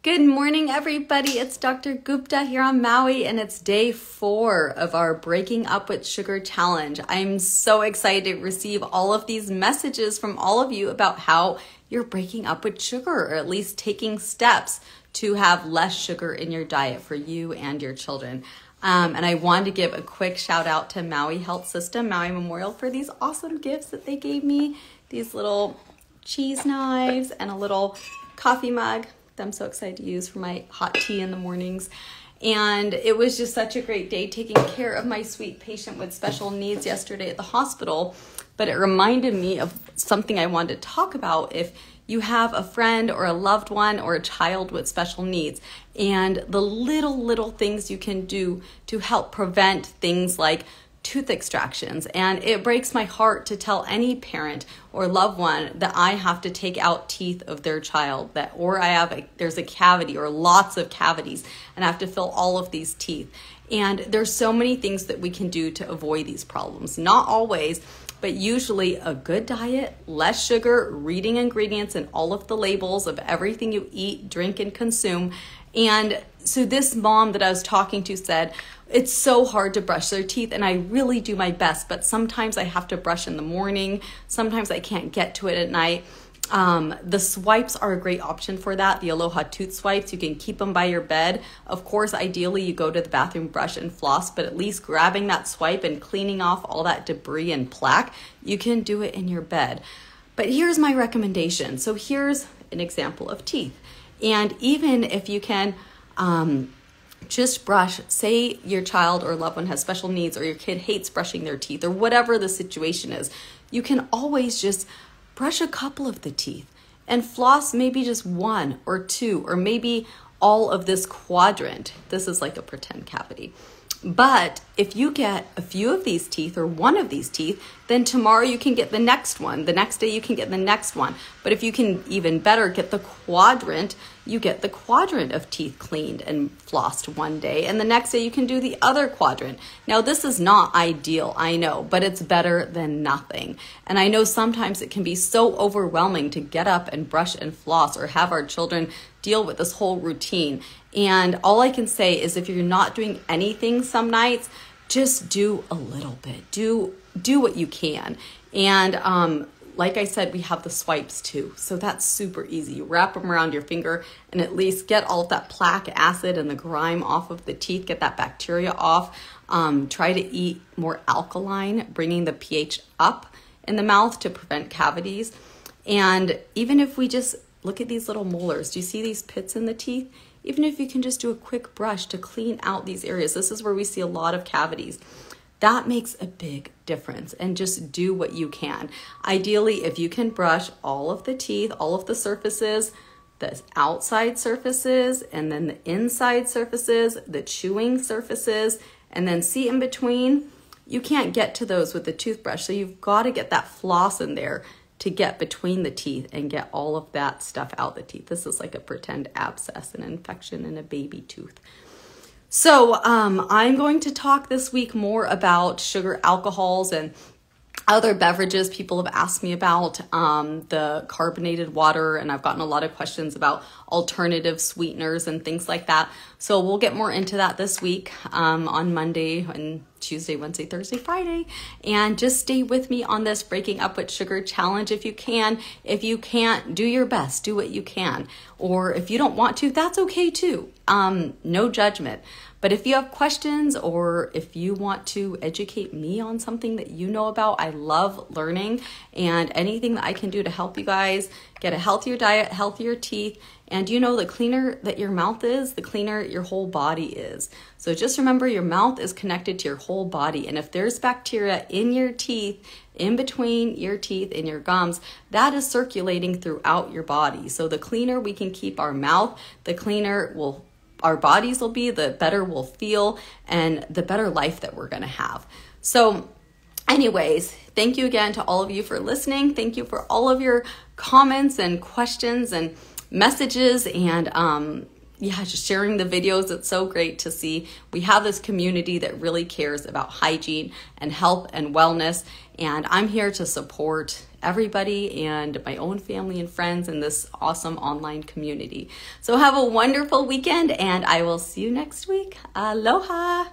Good morning, everybody. It's Dr. Gupta here on Maui, and it's day 4 of our Breaking Up with Sugar Challenge. I'm so excited to receive all of these messages from all of you about how you're breaking up with sugar, or at least taking steps to have less sugar in your diet for you and your children. And I wanted to give a quick shout out to Maui Health System, Maui Memorial, for these awesome gifts that they gave me. These little cheese knives and a little coffee mug. I'm so excited to use for my hot tea in the mornings. And it was just such a great day taking care of my sweet patient with special needs yesterday at the hospital. But it reminded me of something I wanted to talk about if you have a friend or a loved one or a child with special needs, and the little things you can do to help prevent things like tooth extractions. And it breaks my heart to tell any parent or loved one that I have to take out teeth of their child, there's a cavity or lots of cavities, and I have to fill all of these teeth. And there's so many things that we can do to avoid these problems. Not always, but usually a good diet, less sugar, reading ingredients and all of the labels of everything you eat, drink, and consume. And so this mom that I was talking to said, it's so hard to brush their teeth, and I really do my best, but sometimes I have to brush in the morning. Sometimes I can't get to it at night. The swipes are a great option for that. The Aloha tooth swipes, you can keep them by your bed. Of course, ideally you go to the bathroom, brush and floss, but at least grabbing that swipe and cleaning off all that debris and plaque, you can do it in your bed. But here's my recommendation. So here's an example of teeth. And even if you can just brush, say your child or loved one has special needs, or your kid hates brushing their teeth, or whatever the situation is, you can always just brush a couple of the teeth and floss maybe just 1 or 2, or maybe all of this quadrant. This is like a pretend cavity. But if you get a few of these teeth or one of these teeth, then tomorrow you can get the next one. The next day you can get the next one. But if you can even better get the quadrant, you get the quadrant of teeth cleaned and flossed one day, and the next day you can do the other quadrant. Now, this is not ideal, I know, but it's better than nothing. And I know sometimes it can be so overwhelming to get up and brush and floss, or have our children deal with this whole routine. And all I can say is, if you're not doing anything some nights, just do a little bit. Do what you can. And like I said, we have the swipes too. So that's super easy. You wrap them around your finger and at least get all of that plaque acid and the grime off of the teeth, get that bacteria off. Try to eat more alkaline, bringing the pH up in the mouth to prevent cavities. And even if we just look at these little molars, do you see these pits in the teeth? Even if you can just do a quick brush to clean out these areas, this is where we see a lot of cavities. That makes a big difference, and just do what you can. Ideally, if you can brush all of the teeth, all of the surfaces, the outside surfaces, and then the inside surfaces, the chewing surfaces, and then see in between, you can't get to those with the toothbrush. So you've got to get that floss in there to get between the teeth and get all of that stuff out the teeth. This is like a pretend abscess, an infection in a baby tooth. So I'm going to talk this week more about sugar alcohols and other beverages. People have asked me about the carbonated water, and I've gotten a lot of questions about alternative sweeteners and things like that. So we'll get more into that this week on Monday and Tuesday, Wednesday, Thursday, Friday. And just stay with me on this Breaking Up with Sugar Challenge if you can. If you can't, do your best. Do what you can. Or if you don't want to, that's okay too. No judgment. But if you have questions, or if you want to educate me on something that you know about, I love learning, and anything that I can do to help you guys get a healthier diet, healthier teeth. And you know, the cleaner that your mouth is, the cleaner your whole body is. So just remember, your mouth is connected to your whole body. And if there's bacteria in your teeth, in between your teeth, in your gums, that is circulating throughout your body. So the cleaner we can keep our mouth, the cleaner our bodies will be, the better we'll feel, and the better life that we're going to have. So anyways, thank you again to all of you for listening. Thank you for all of your comments and questions and messages, and just sharing the videos. It's so great to see we have this community that really cares about hygiene and health and wellness, and I'm here to support everybody and my own family and friends in this awesome online community. So have a wonderful weekend, and I will see you next week. Aloha!